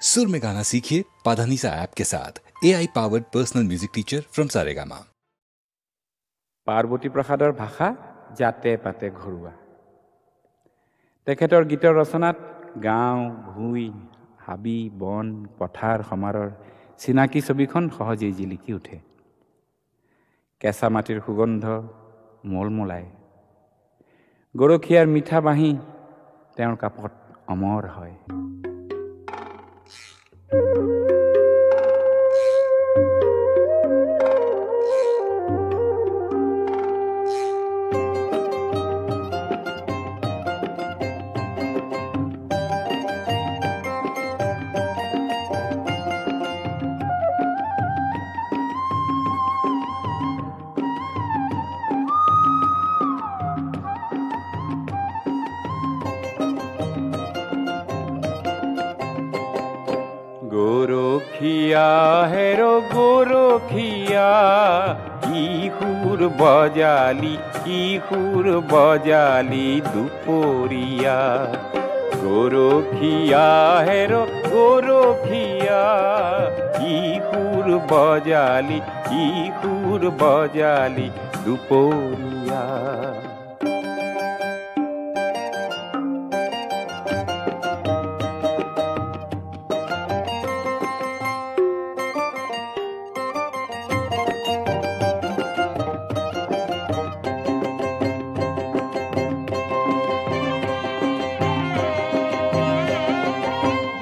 सुर में गाना सीखिए पाधानीसा ऐप के साथ। AI powered personal music teacher from Saregama. Parvati প্ৰসাদৰ ভাষা জাতে পাতে ঘৰুৱা। তেখেতৰ গীতৰ ৰচনাত গাঁও, ভুঁই, হাবি, বন, পথাৰ সমাৰৰ চিনাকি ছবিখন সহজেই জিলিকি উঠে। কেঁচা মাটিৰ সুগন্ধ মলমলায়। গৰখীয়াৰ মিঠা বাঁহী তেওঁৰ কাপত অমৰ হয়। গৰখীয়া হেৰো গৰখীয়া, কিশোৰ বজালি দুপৰীয়া। গৰখীয়া হেৰো গৰখীয়া, কিশোৰ বজালি দুপৰীয়া।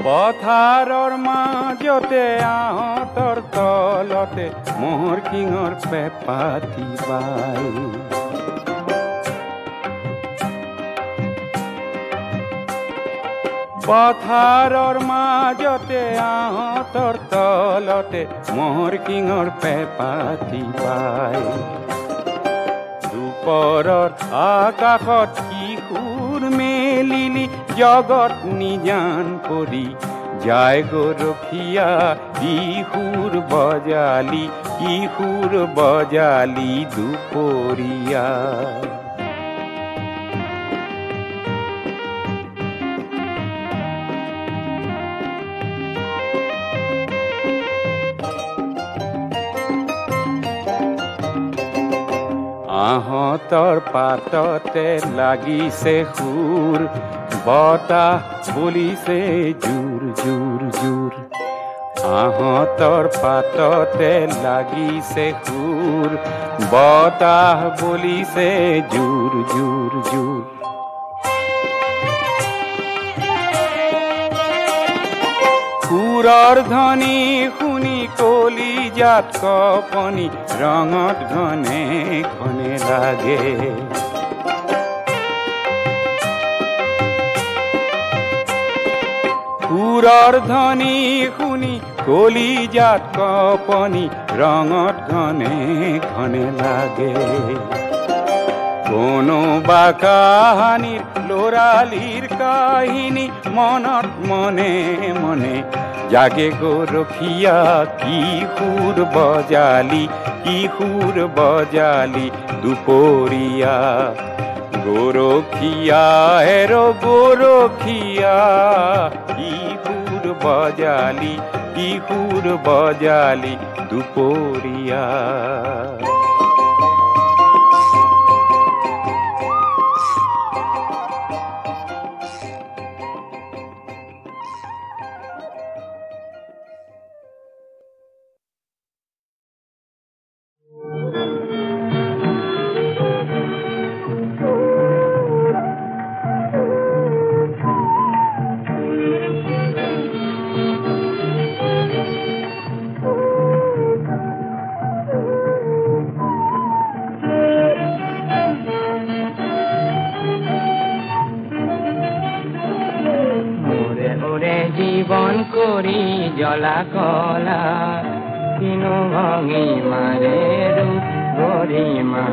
পথাৰৰ মাজতে আহঁতৰ তলতে মোহৰ কিঙৰ পেপাতি বাই। পথাৰৰ মাজতে আহঁতৰ তলতে মোহৰ কিঙৰ পেপাতি বাই। দুপৰৰ আকাশত কিশোৰ মেলিলি জগত নিজান কৰি যায় গৰখীয়া, কিশোৰ বজালি দুপৰীয়া। আহঁতৰ পাততে লাগিছে সুৰ, বতাহ বলিছে জোৰ জোৰ জোৰ। আহঁতৰ পাততে লাগিছে সুৰ, বতাহ বলিছে জোৰ জোৰ জোৰ। সুৰৰ ধ্বনি শুনি কলিজাত কপনি ৰঙত ঘনে ঘনে লাগে। সুৰৰ ধ্বনি শুনি কলিজাত কপনি ৰঙত ঘনে ঘনে লাগে। কোনোবা কাহানিৰ ল'ৰালিৰ কাহিনী মনত মনে মনে জাগে গৰখীয়া, কিশোৰ বজালি দুপৰীয়া। গৰখীয়া হেৰো গৰখীয়া, কিশোৰ বজালি দুপৰীয়া। জীবন কৰি জ্বলা কলা, কিনো ভঙি মাৰে ৰূপ গৰিমা।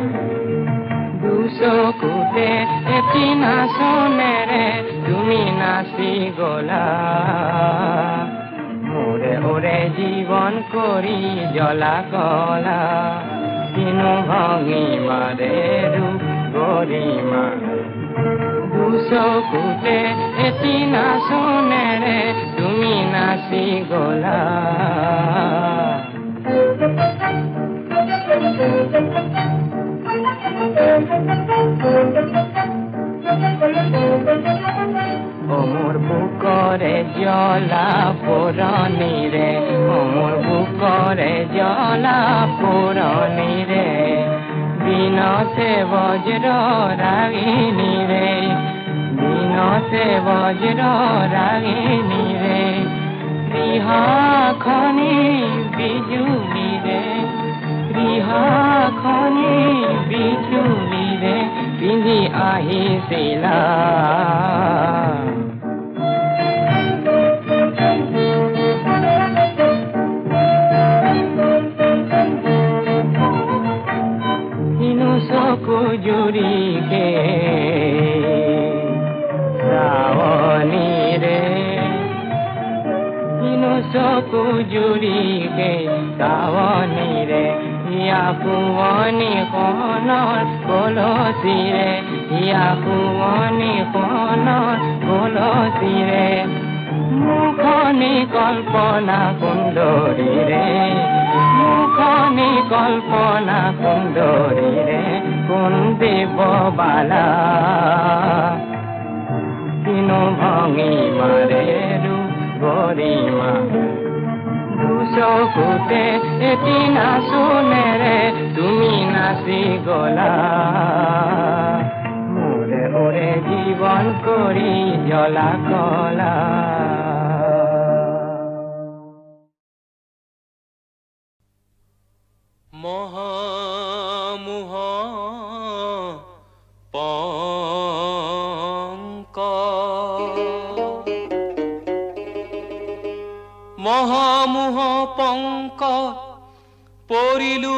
দুচকুতে এটি নাচনেৰে তুমি নাচি গলা। মোৰে ওৰে জীৱন কৰি জ্বলা কলা, কিনো ভঙি মাৰে ৰূপ গৰিমা। দুচকুতে এটি নাচনেৰে তুমি নাচি নাচি গলা মোৰ বুকৰে জ্বলা পুৰণিৰে মোৰ বুকৰে জ্বলা পুৰণিৰে দিনতে বজ্ৰ ৰাগিনীৰে দিনতে বজ্ৰ ৰাগিনীৰে ৰিহাখনি বিজুলীৰে ৰিহাখনি বিজুলীৰে পিন্ধি আহিছিলা চকু জুৰিকে শ্ৰাৱণীৰে কিনো চকু জুৰিকে শ্ৰাৱণীৰে ইয়া পুৱনি কণৰ কলচীৰে ইয়া পুৱনি কণৰ কলচীৰে মুখনি কল্পনা সুন্দৰীৰে মুখনি কল্পনা সুন্দৰীৰে কোন দেৱ বালা কিনো ভঙি মাৰে গৰিমা দুচকুতে এটি নাচোনেৰে তুমি নাচি গলা মোৰে ওৰে জীৱন কৰি জ্বলা কলা মহামোহ পঙ্ক মহামোহ পঙ্ক পৰিলু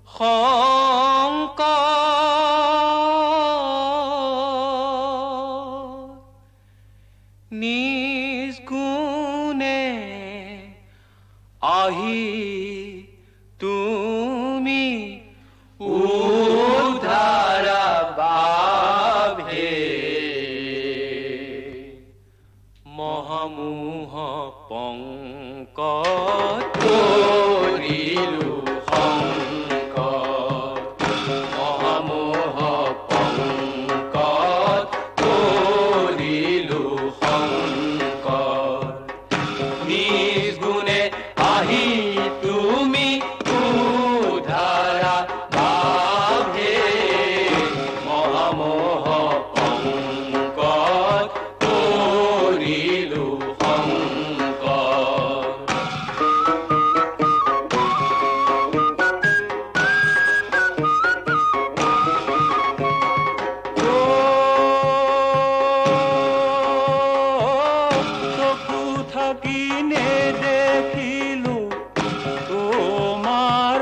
শংক নিজ গুণে আহি তুমি উদ্ধাৰা বাবে মহামোহ পঙ্ক পৰিলু শংক মহামোহ পঙ্ক পৰিলু শংক নিজ গুণে আহি তুমি উদ্ধাৰা বাবে মহামোহ পঙ্ক পৰিলু শংক চকু থাকি নেদেখিলো তোমাৰ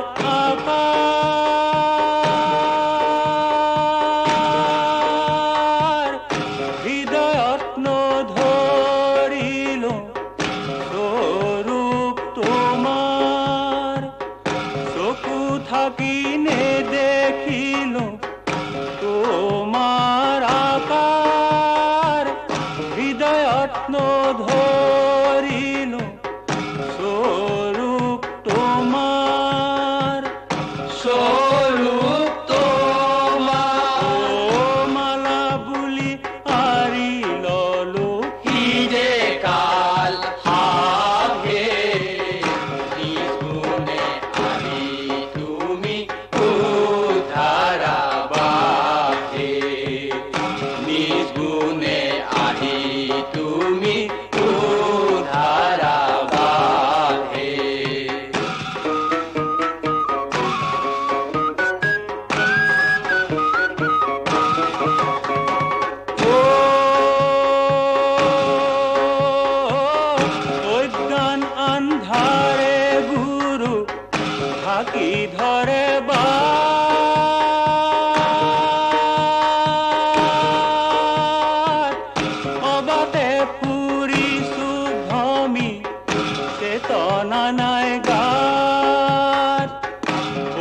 আকাৰ হৃদয়ত নধৰিলো স্বৰূপ তোমাৰ চকু থাকি নেদেখিলো তোমাৰ আকাৰ হৃদয়ত নধৰিলো স্বৰূপ তোমাৰ স্বৰূপ তোমাৰ মালা বুলি আৰি ললো হিৰে কাল হাভে নিজ গুণে আহি তুমি উদ্ধাৰা বাবে নিজ গুণে আহি তুমি উদ্ধাৰা বাবে অজ্ঞান আন্ধাৰে গুৰু ঢাকি ধৰে বাট অবাতে ফুৰিছো ভ্ৰমি চেতনা নাই গাত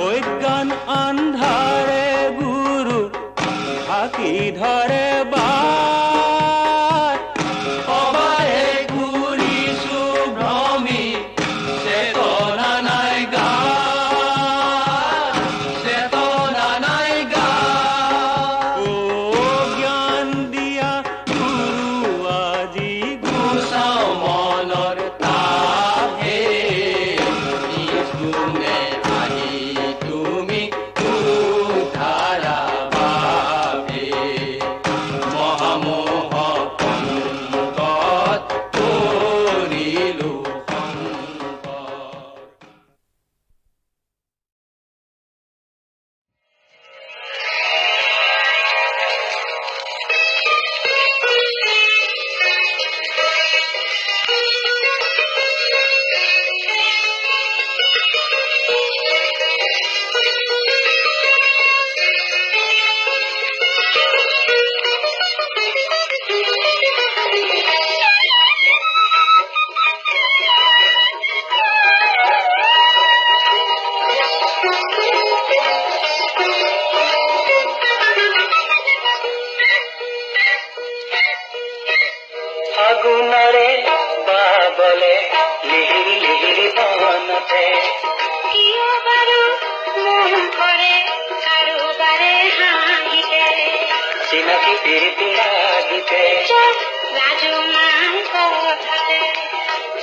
অজ্ঞান আন্ধাৰে গুৰু ঢাকি ধৰে বাট অবাতে ফুৰিছো মনতে কিয় বাৰু মন কৰে কাৰোবাৰে হাঁহিতে চিনাকি প্ৰীতি লাগিতে লাজু মান কথাতে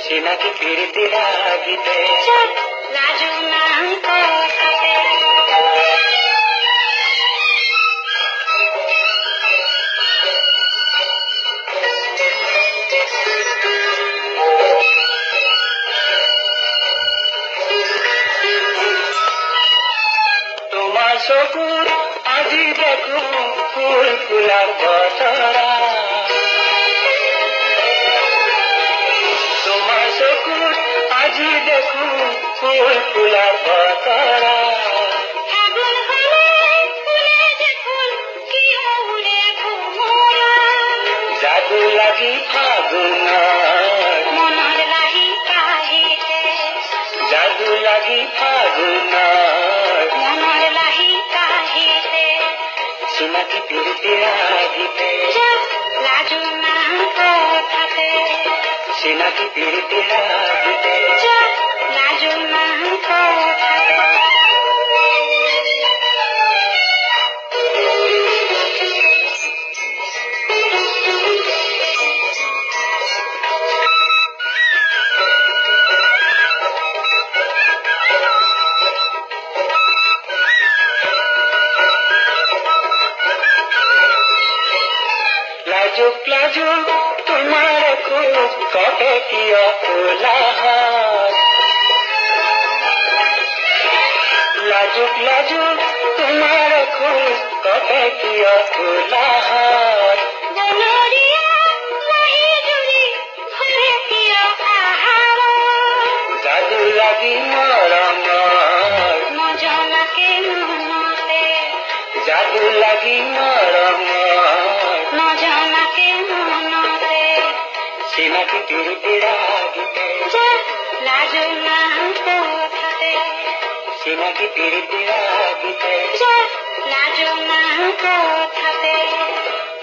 চিনাকি প্ৰীতি লাগিতে লাজু মান কথাতে চকুৰ আজি দেখো ফুল ফুলাৰ বতৰা তোমাৰ চকুৰ আজি দেখো ফুল ফুলাৰ বতৰা যাদু লাগি ফাগুনৰ মনৰ লাগি কাহিতে যাদু লাগি ফাগুনৰ মনৰ লাগি কাহিতে চিনাকি প্ৰীতি লাগিতে লাজু মান কথাতে চিনাকি প্ৰীতি লাগিতে লাজু মান কথাতে লাজুক তোমাৰ খোজ কবে কিয় কোলাহল লাজুক তোমাৰ খোজ কবে কিয় কোলাহল যাদু লাগি মৰমৰ নজনাকে মনতে যাদু লাগি মৰমৰ নজনাকে মনতে চিনাকি প্ৰীতি লাগিতে লাজু মান কথাতে চিনাকি প্ৰীতি লাগিতে লাজু মান কথাতে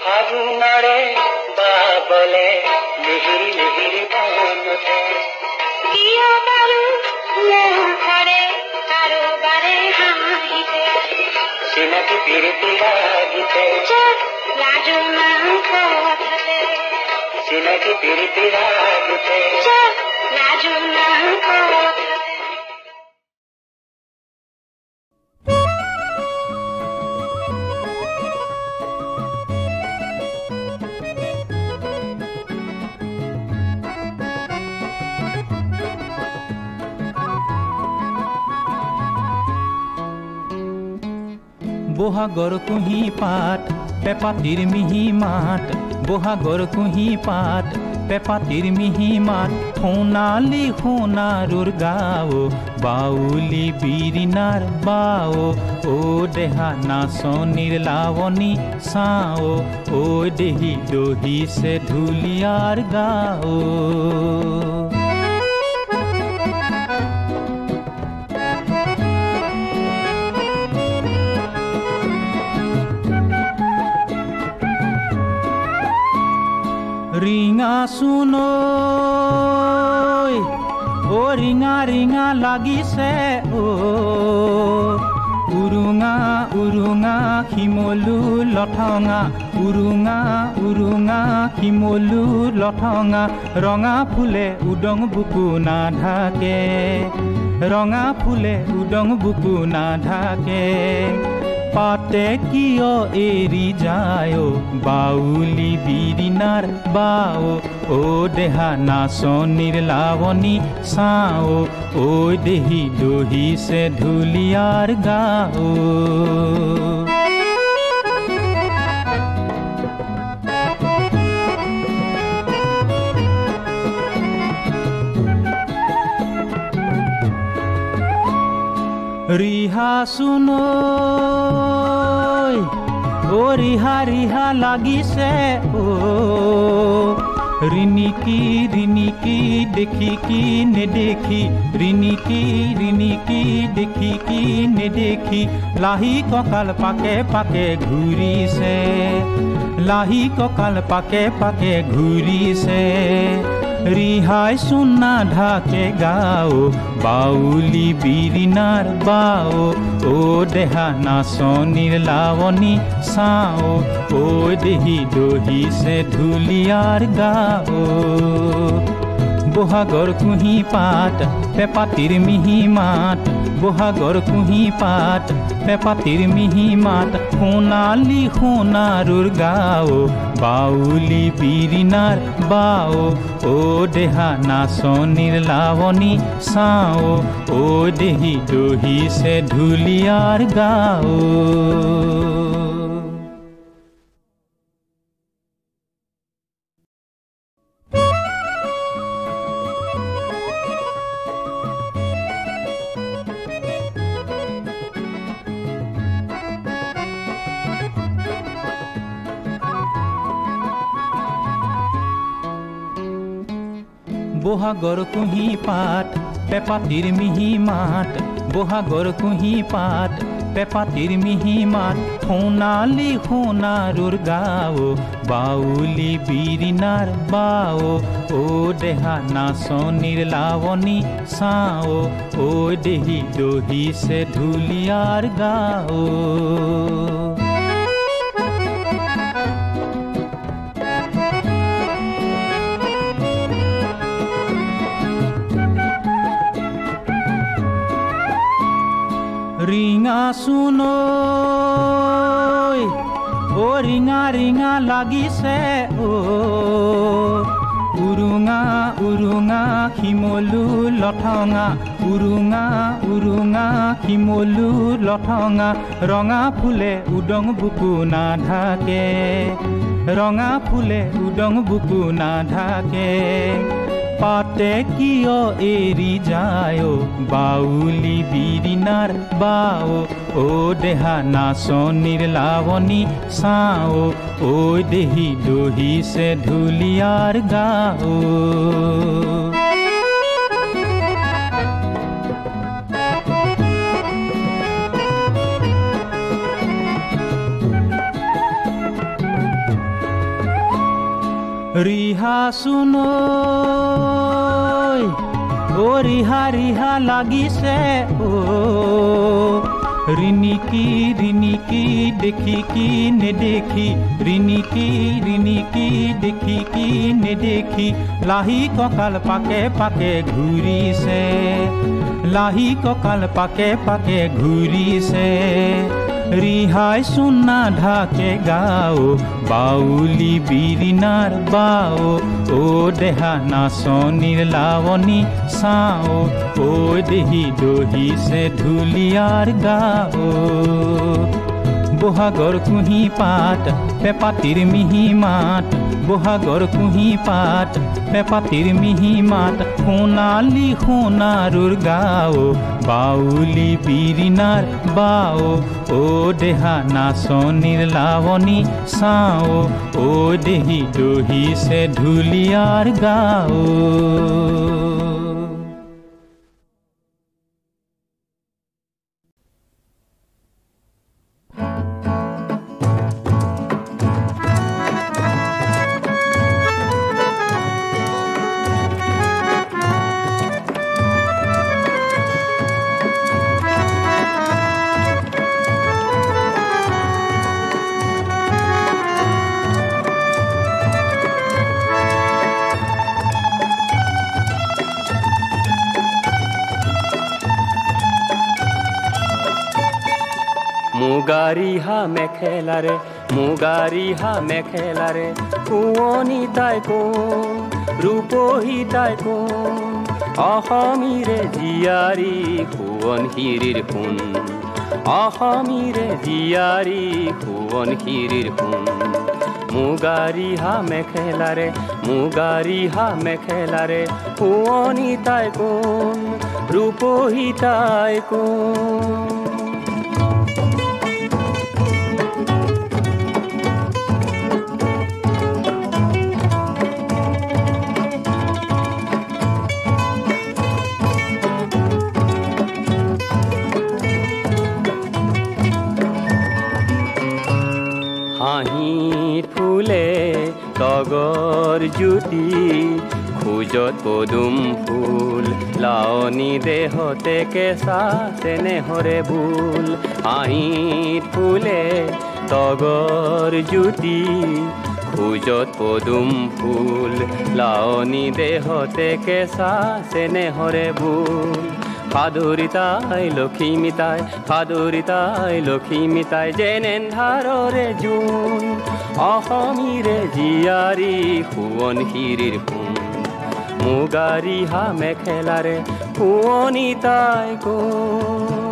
ফাগুনৰে বাবলে লিহিৰি লিহিৰি বনতে কিয় বাৰু মুখৰে কাৰোবাৰে হাঁহিতে চিনাকি প্ৰীতি লাগিতে লাজু মান কথাতে চিনাকি প্ৰীতি লাগিতে লাজু মান কথাতে বহাগৰ কুঁহি পাত পেপাতিৰ মিহি মাত বহাগৰ কুঁহি পাত পেপাতিৰ মিহি মাত সোণালী সোণাৰুৰ গাঁও বাউলি বিৰিণাৰ বাও ও দেহা নাচনীৰ লাৱনী চাও ও দেহি দহিছে ঢুলীয়াৰ গাঁও ৰিঙা চুনৈ ও ৰিঙা ৰিঙা লাগিছে ও উৰুঙা উৰুঙা শিমলু লঠঙা উৰুঙা উৰুঙা শিমলু লঠঙা ৰঙা ফুলে উদং বুকু নাঢাকে ৰঙা ফুলে উদং বুকু নাঢাকে পাতে কিয় এৰি যায় বাউলি বিৰিণাৰ বাও ও দেহা নাচনীৰ লাৱনী চাও ও দেহি দহিছে ঢুলীয়াৰ গাঁও ৰিহা চুনৈ ও ৰিহা ৰিহা লাগিছে ও ৰিণিকি ৰিণিকি দেখি কি নেদেখি ৰিণিকি ৰিণিকি দেখি কি নেদেখি লাহি কঁকাল পাকে পাকে ঘূৰিছে লাহি কঁকাল পাকে পাকে ঘূৰিছে ৰিহাই সুন্না ঢাকে গাও বাউলি বিৰিনাৰ বাও ও দেহা নাচনিৰ লাৱনী চাও ও দেহি দহি সে ঢুলিয়াৰ গাও বহাগৰ কুহি পাত পেপাতিৰ মিহি মাত বহাগৰ কুহি পাত পেপাতিৰ মিহি মাত সোণালী সোণাৰুৰ গাও বাউলি বিৰিনাৰ বাও ও দেহা নাচনিৰ লাৱনী চাও ও দেহি দহি সে ঢুলিয়াৰ গাও বহাগৰ কুহি পাত পেপাতিৰ মিহি মাত বহাগৰ কুহি পাত পেপাতিৰ মিহি মাত সোণালী সোণাৰুৰ গাও বাউলি বিৰিনাৰ বাও ও দেহা নাচনিৰ লাৱনী চাও ও দেহি দহি সে ঢুলিয়াৰ গাও ৰিঙা সুনৈ ও ৰিঙা ৰিঙা লাগিছে ও উৰুঙা উৰুঙা শিমলু লঠঙা উৰুঙা উৰুঙা শিমলু লঠঙা ৰঙা ফুলে উদং বুকু নাঢাকে ৰঙা ফুলে উদং বুকু নাঢাকে পাতে কিয় এৰি যায় বাউলি বিৰিনাৰ বাও ও দেহা নাচনিৰ লাৱনী চাও ও দেহি দহি সে ঢুলিয়াৰ গাও ৰিহা সুনৈ ও ৰিহা ৰিহা লাগিছে ও ৰিণিকি ৰিণিকি দেখি কি নেদেখি ৰিণিকি ৰিণিকি দেখি কি নেদেখি লাহি কঁকাল পাকে পাকে ঘূৰিছে লাহি কঁকাল পাকে পাকে ঘূৰিছে ৰিহাই সুন্না ঢাকে গাও বাউলি বিৰিনাৰ বাও ও দেহা নাচনিৰ লাৱনী চাও ও দেহি দহি সে ঢুলিয়াৰ গাও বহাগৰ কুহি পাত পেপাতিৰ মিহি মাত বহাগৰ কুহি পাত পেপাতিৰ মিহি মাত সোণালী সোণাৰুৰ গাও বাউলি বিৰিনাৰ বাও ও দেহা নাচনিৰ লাৱনী চাও ও দেহি দহি সে ঢুলিয়াৰ গাও মুগাৰিহা মেখেলাৰে শুৱনি তাই কোন ৰূপহী তাই কোন অসমীৰে জীয়াৰী সোৱণশিৰিৰ সোণ অসমীৰে জীয়াৰী সোৱণশিৰিৰ সোণ মুগাৰিহা মেখেলাৰে শুৱনি তাই কোন ৰূপহী তাই কোন হাঁহি ফুলে তগৰ জ্যোতি খোজত পদুম ফুল লাৱনী দেহতে কেঁচা চেনেহৰে ভুল হাঁহিত ফুলে তগৰ জ্যোতি খোজত পদুম ফুল লাৱনী দেহতে কেঁচা চেনেহৰে ভুল সাদৰিতাই লখিমিতাই সাদৰিতাই লখিমিতাই যেনেন্ধাৰৰে জোন অসমীৰে জীয়াৰী সোৱণশিৰিৰ সোণ মুগাৰী হা মেখেলাৰে শুৱনি তাই কোন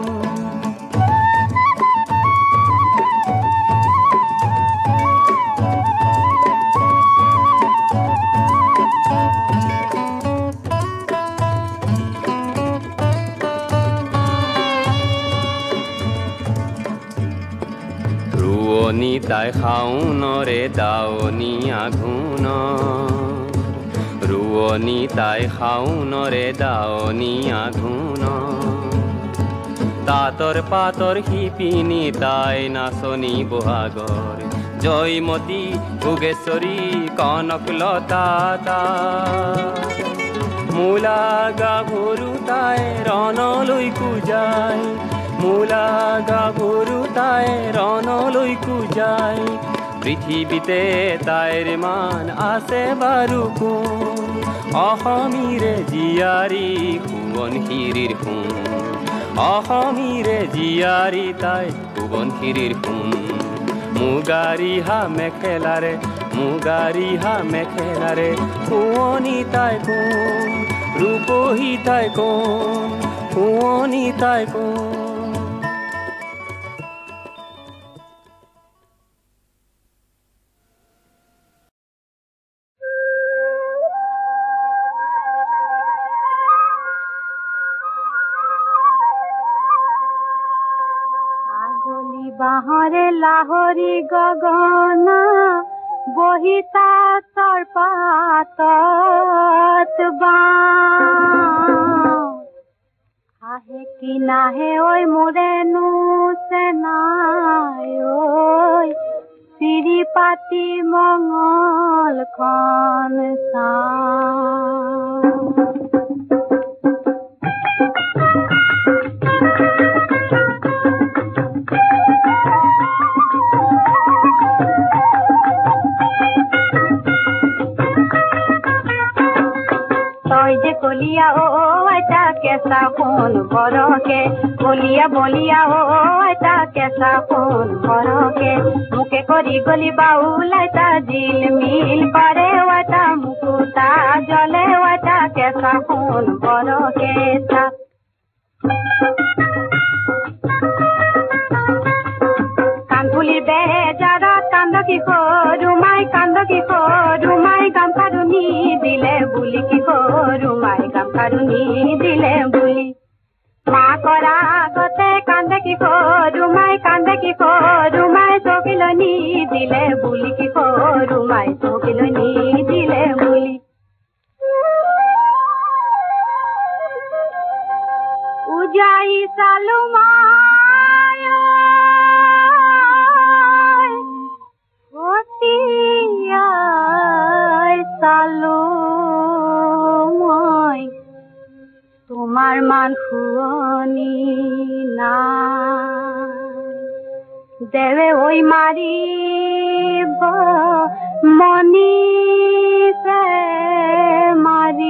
তাই শাওনৰে দাৱনী আঘোণ ৰোৱনী তাই শাওনৰে দাৱনী আঘোণ তাঁতৰ পাতৰ শিপিনী তাই নাচনী বহাগৰ জয়মতী ভোগেশ্বৰী কনকলতা মূলা গাভৰু তাই ৰণলৈকো যায় মূলা গাভৰু তাই ৰণলৈকো যায় পৃথিৱীতে তাইৰ মান আছে বাৰু কোন অসমীৰে জীয়াৰী সোৱণশিৰিৰ সোণ অসমীৰে জীয়াৰী তাই সোৱণশিৰিৰ সোণ মুগাৰী হা মেখেলাৰে শুৱনি তাই কোন ৰূপহী তাই কোন শুৱনি তাই কোন বাহরে লাহরি গগনা বহিতা তরপাতত আহে কি নাহে ওই মোরেনু সেনাই ওই সিঁড়ি পাতি মঙ্গল খন সা বলিয়া ও এটা কেঁচা কোন বৰকে বলিয়া বলিয়া ও এটা কেঁচা কোন বৰকে মুকে কৰি গলি বাউল এটা জিল মিল কৰে এটা মুকুতা জলে এটা কেঁচা কোন বৰকে কানফুলিৰ বেজাৰত কান্দ কি সৰুমাই কান্দ কি সৰুমাই গামখাৰুনি দিলে বুলি কি সৰুমাই গামখাৰুনি দিলে বুলি মা কৰা আগতে কান্দে কি সৰুমাই চকিলনি দিলে বুলি কি সৰুমাই চকিলনি দিলে বুলি উজাই চালো চালো মই তোমাৰ মান শুৱনি নাই দেৱে ঐ মাৰিব মনিছে মাৰিব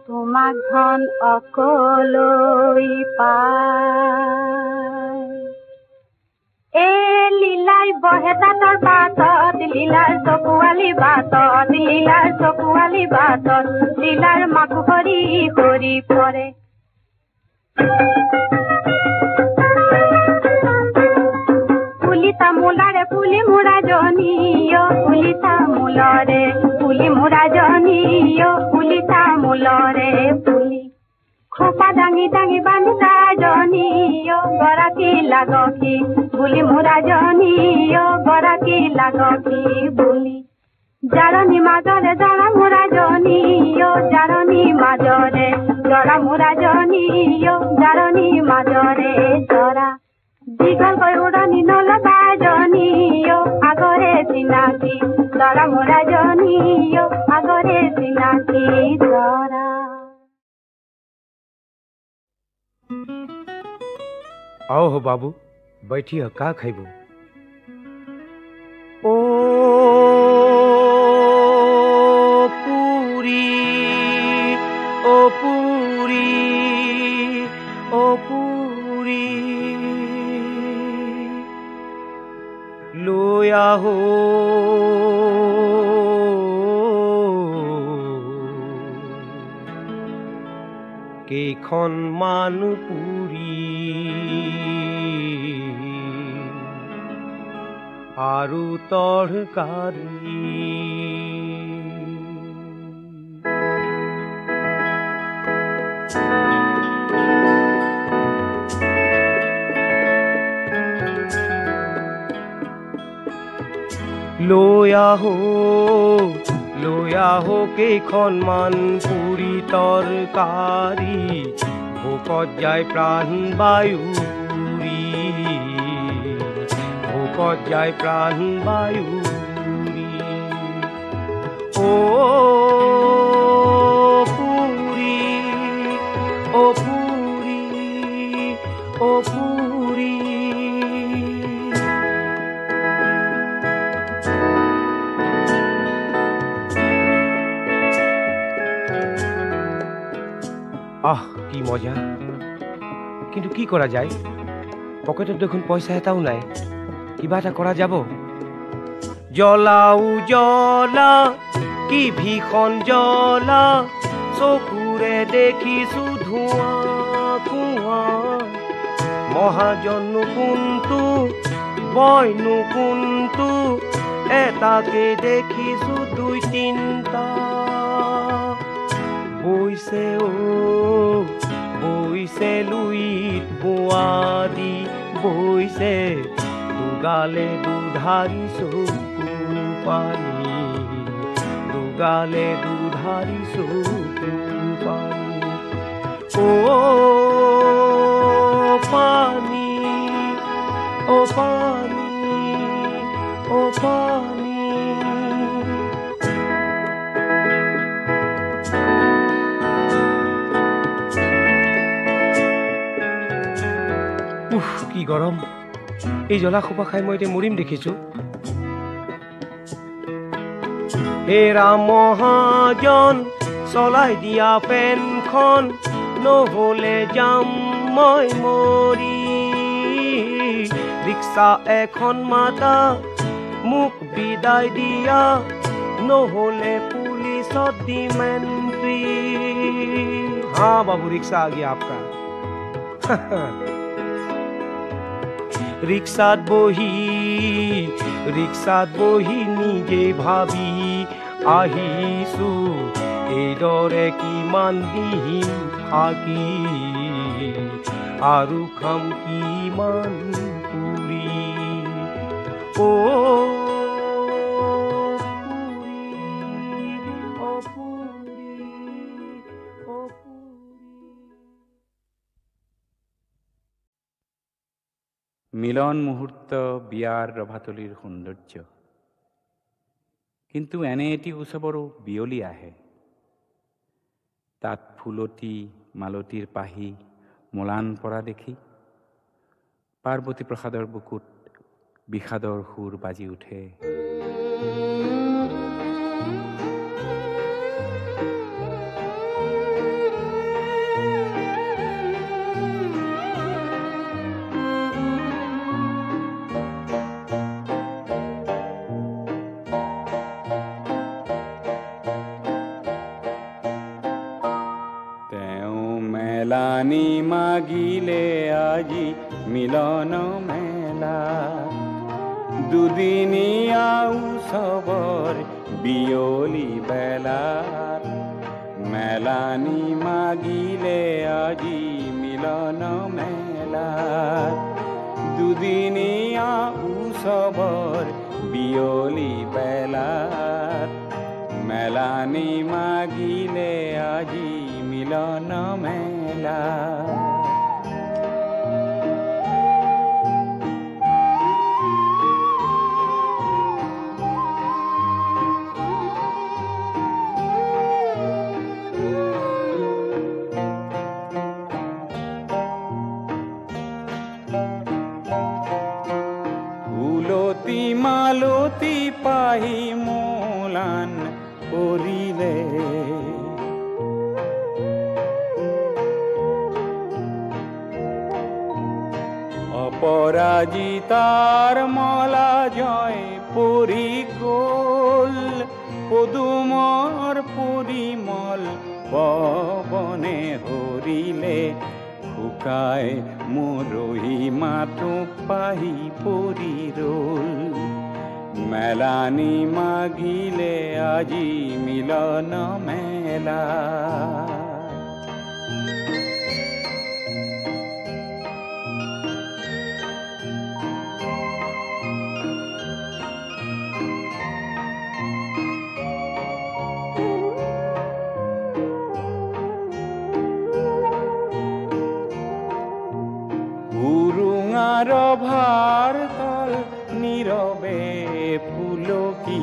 তোমাক ধন অকলৈ পায় এ লীলাই বহে দাঁতৰ বাটত লীলাৰ চকুৱালী বাটত লীলাৰ মাকো সৰি সৰি পৰে পুলি তামোলাৰে পুলি মূৰা জনীয় পুলি তামোলৰে পুলি মূৰা জনীয় পুলি তামোলৰে পুলি খোপা দাঙি দাঙি বান্ধা জনীয় গৰাকী লাগকি বুলি মূৰা জনীয় গৰাকী লাগকি বুলি জাৰণি মাজৰে জৰা মূৰা জনীয় জাৰণি মাজৰে জৰা মূৰা জনীয় জাৰণি মাজৰে জৰা দীঘলকৈ উৰণি নলবা জনীয় আগৰে চিনাকি ধরা মোরা জনিও আগরে চিনাকি ধরা आओ हो बाबू बैठिए का खाइबो ओ पूरी ओ पूरी ओ पूरी लोया हो কেইখন মান পুৰি আৰু তৰকাৰী লৈ আহো কেইখনমান পুৰি তৰকাৰী ভোকত যায় প্ৰাণ বায়ু উৰি ভোকত যায় প্ৰাণ বায়ু উৰি অ পুৰি অ পুৰি অ পুৰি আহ কি মজা কিন্তু কি করা যায় পকেটত দেখোন পয়সা এটাও নাই কিবা এটা করা যাব জ্বলাও জ্বলা কি ভীষণ জ্বলা চকুৰে দেখিছো ধোঁৱা ধোঁৱা মহাজনো কোনটো বয়নো কোনটো এটাকে দেখিছো দুই তিনটা বইছে ও বইছে লুইত বোৱাৰী বইছে দুগালে দুধাৰি চকু পানী দুগালে দুধাৰি চকু পানী ও পানী ও পানী ও পানী কি গৰম এই জ্বলা খোপা খাই মই এতিয়া মৰিম দেখিছো হে ৰাম মহাজন চলাই দিয়া ফেনখন নহলে যাম মই মৰি ৰিক্সা এখন মাতা মোক বিদায় দিয়া নহলে পুলিচত দিম এন্ট্ৰি हाँ बाबू रिक्शा आ गया आपका ৰিক্সাত বহি নিজে ভাবি আহিছো এইদৰে কিমান দিন থাকি আৰু খাম কিমান পুৰি অ মিলন মুহূৰ্ত বিয়াৰ ৰভাতলিৰ সৌন্দৰ্য কিন্তু এনে এটি উৎসৱৰো বিয়লি আহে তাত ফুলতি মালতীৰ পাহি মলান পৰা দেখি পাৰ্বতী প্ৰসাদৰ বুকুত বিষাদৰ সুৰ বাজি উঠে মেলানি মাগিলে আজি মিলন মেলা দুদিনীয়া উৎসৱৰ বিয়লি বেলাত মেলানি মাগিলে আজি মিলন মেলাত দুদিনীয়া উৎসৱৰ বিয়লি বেলাত মেলানি মাগিলে আজি মিলন মেলা হৰিলে অপৰাজিতাৰ মলা জয় পৰি গ'ল পদুমৰ পৰিমল পৱনে হৰিলে শুকাই মৰহি মাথো পাহি পৰি ৰ'ল মেলানি মাগিলে আজি মিলন মেলা উৰুঙাৰ ভাৰ তল নীৰৱে পুলকি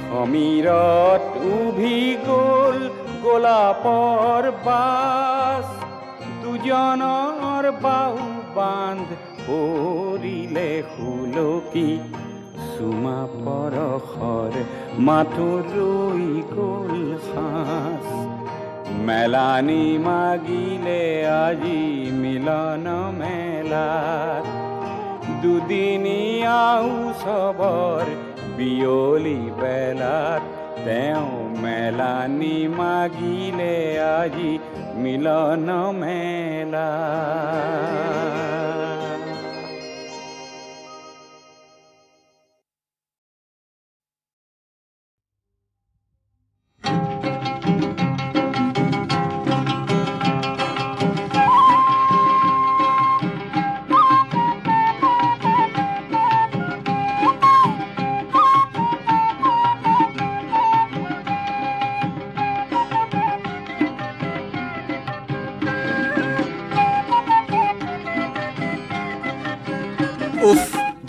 সমীৰত উভি গ'ল গোলাপৰ বাছ দুজনৰ বাহু বান্ধ পৰিলে সুলকি চুমা পৰশৰ মাথো ৰৈ গ'ল সাঁচ মেলানি মাগিলে আজি মিলন মেলাত দুদিনীয়া উৎসৱৰ বিয়লি বেলাত তেওঁ মেলানি মাগিলে আজি মিলন মেলা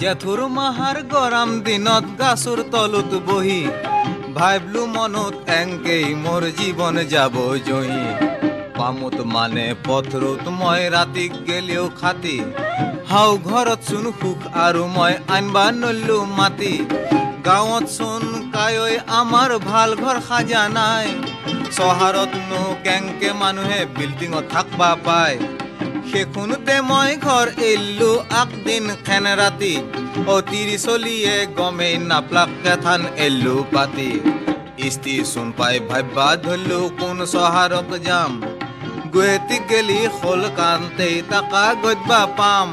জেঠুৰ মাহাৰ গৰম দিনত গাছৰ তলত বহি ভাবিলো মনত এংকেই মোৰ জীৱন যাব জহি পামত মানে পথৰত মই ৰাতি গেলেও খাতি হাও ঘৰত চোন সুখ আৰু মই আনবা নল্লো মাতি গাঁৱত চোন কায়ৈ আমাৰ ভাল ঘৰ সাজা নাই চহৰতনো কেংকে মানুহে বিল্ডিঙত থাকবা পায় সেইখনতে মই ঘৰ এৰিলো আগদিন খেন ৰাতি অতিৰি চলিয়ে গমেই নাপলাক কেথান এৰিলো পাতি ইস্তি চোন পাই ভাবিবা ধৰিলো কোন চহৰত যাম গুৱাহাটী গেলি খোল কান্তে টাকা গজবা পাম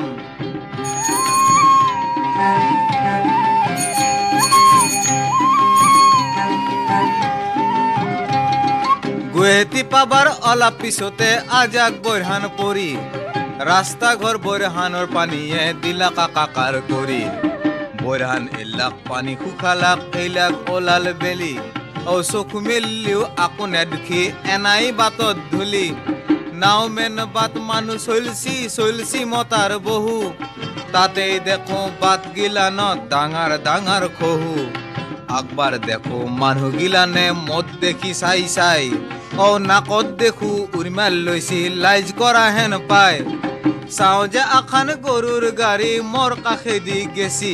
গুৱাহাটী পাবাৰ অলপ পিছতে আজাক বৰহান পৰি ৰাস্তা ঘৰ বৰহানৰ পানীয়ে দিলা কাকাৰ কৰি বৰহান এলাক পানী শুকালাক এইলাক ওলাল বেলি চকু মেলিও আকৌ নেদেখি এনাই বাটত ধূলি নাও মেন বাট মানুহ চলছি মতাৰ বহু তাতেই দেখো বাট গিলানত ডাঙৰ ডাঙৰ খহু আকবাৰ দেখো মানুহ গিলানে মদ দেখি চাই নাকত দেখো উৰিমাল লৈছি লাইজ কৰা হেন পায় চাওঁ যে আখান গৰুৰ গাড়ী মোৰ কাষেদি গেছি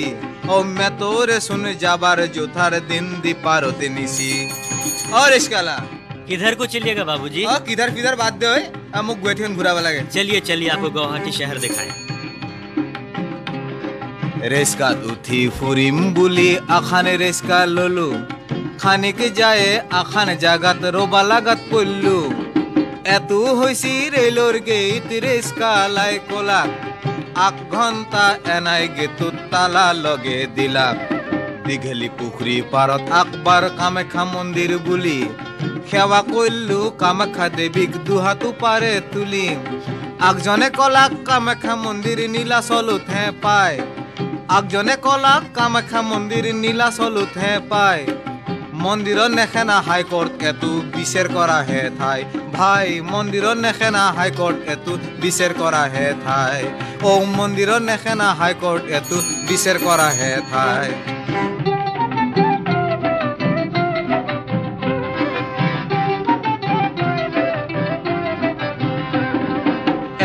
মেটৰে চোন যাবাৰ জোথাৰ দিন দি পাৰতে নিছি ৰিস্কালা किधर को चलिएगा बाबूजी? किधर किधर बात दे मुझे गुवाहाटी घुरावा लगे चलिए चलिए आपको गुवाहाटी शहर दिखाएं रेस्का उठी फुरिम बुली आखाने रेस्का ललो खाने के जाए आखान जागात रोबा लागत पल्लू एतु होइसी रेलर गेट रेस्का लाई कोलाक 8 घंटा एनाई गेटुत ताला लगे दिलाक दीघली पुखरी पारत আকবার কামাখ্যা মন্দির বুলি সেৱা কৰিলো কামাখ্যা দেৱীক দুহাতো পাৰে তুলি আগজনে কলাক কামাখ্যা মন্দিৰ নীলাচলতহে পায় আগজনে কলাক কামাখ্যা মন্দিৰ নীলাচলতহে পায় মন্দিৰৰ নেখেনা হাইকোৰ্ট এতু বিচাৰ কৰা হে ঠাই ভাই মন্দিৰৰ নেখেনা হাইকোৰ্ট এতু বিচাৰ কৰা হে ঠাই ও মন্দিৰৰ নেখেনা হাইকোৰ্ট এতু বিচাৰ কৰা হে ঠাই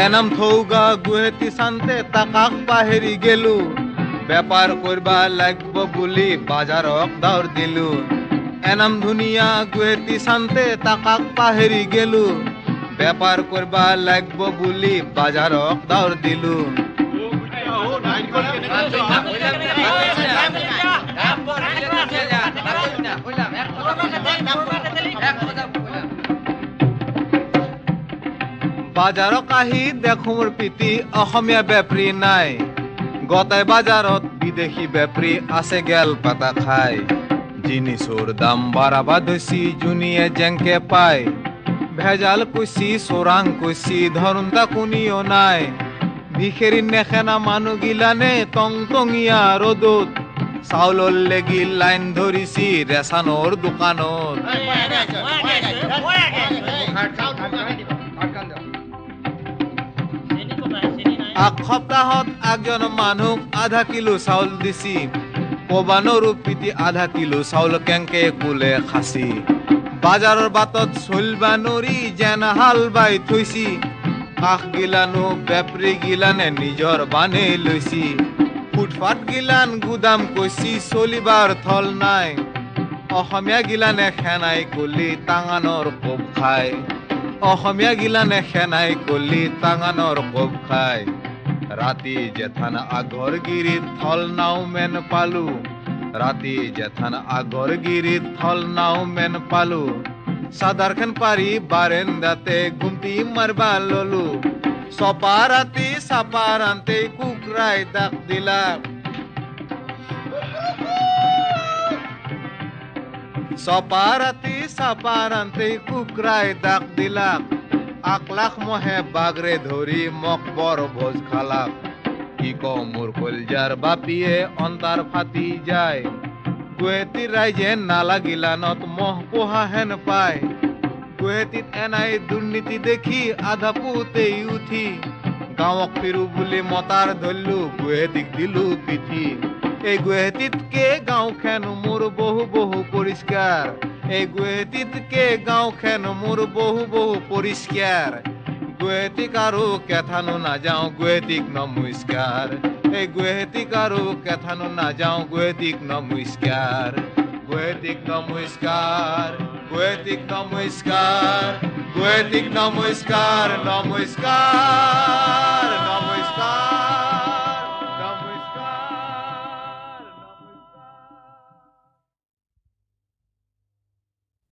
এনাম থৌগা গুৱাহাটী চান্তে তাকাক পাহেৰি গেলো বেপাৰ কৰবা লাগিব বুলি বাজাৰক দাউৰ দিলো এনাম ধুনীয়া গুৱাহাটী চান্তে তাকাক পাহেৰি গেলো বেপাৰ কৰবা লাগিব বুলি বাজাৰক দাউৰ দিলো বাজাৰক আহি দেখো মোৰ পিতি অসমীয়া বেপাৰী নাই গতাই বাজাৰত বিদেশী বেপাৰী আছে গেল পাতা খাই জিনিসৰ দাম বাঢ়াবা ধৰিছি জুনিয়ে জেংকে পায় ভেজাল কইছি চোৰাং কইছি ধৰণটা কোনিও নাই ভিখেৰী নেখেনা মানুহ গিলানে টং টঙিয়া ৰ'দত চাউলৰ লেগি লাইন ধৰিছি ৰেচনৰ দোকানত এক সপ্তাহত একজন মানুহ আধা কিলো চাউল দিছি কবানোৰ পিতি আধা কিলো চাউল কেংকে কুলে খাসি বাজাৰৰ বাটত চলবা নৰি যেন হাল বাই থৈছি কাষ গিলানো বেপাৰী গিলানে নিজৰ বানে লৈছি ফুটফাট গিলান গুদাম কৈছি চলিবাৰ থল নাই অসমীয়া গিলানে খেনাই কলি টাঙানৰ কোব খায় অসমীয়া গিলানে খেনাই কলি টাঙানৰ কোব খায় ৰাতি জেঠান আগৰ গিৰিত থল নাও মেন পালো ৰাতি জেঠান আগৰ গিৰিত থল নাও মেন পালো চাদাৰখন পাৰি বাৰেন্দাতে গুমটি মাৰবা ললো চপা ৰাতি চাপা ৰান্তে কুকুৰাই দাক দিলা চপা ৰাতি চাপা ৰান্তে কুকুৰাই দাক দিলা আকলাখ মহে বাগৰে ধৰি মোক বৰ ভোজ খালাক কি কওঁ মোৰ কলজাৰ বাপিয়ে অন্তাৰ ফাটি যায় গুৱাহাটীৰ ৰাইজে নালাগিলানত মহ পোহা হেন পায় গুৱাহাটীত এনাই দুৰ্নীতি দেখি আধা পুতেই উঠি গাঁৱক ফিৰো বুলি মতাৰ ধৰিলো গুৱাহাটীক দিলো পিঠি এই গুৱাহাটীতকে গাঁওখন মোৰ বহু বহু পৰিষ্কাৰ এই গুৱাহাটীতকে গাঁওখন মোৰ বহু বহু পৰিষ্কাৰ গুৱাহাটীক আৰু কেথানো নাযাওঁ গুৱাহাটীক নমস্কাৰ এই গুৱাহাটীক আৰু কেথানো নাযাওঁ গুৱাহাটীক নমস্কাৰ গুৱাহাটীক নমস্কাৰ গুৱাহাটীক নমস্কাৰ গুৱাহাটীক নমস্কাৰ নমস্কাৰ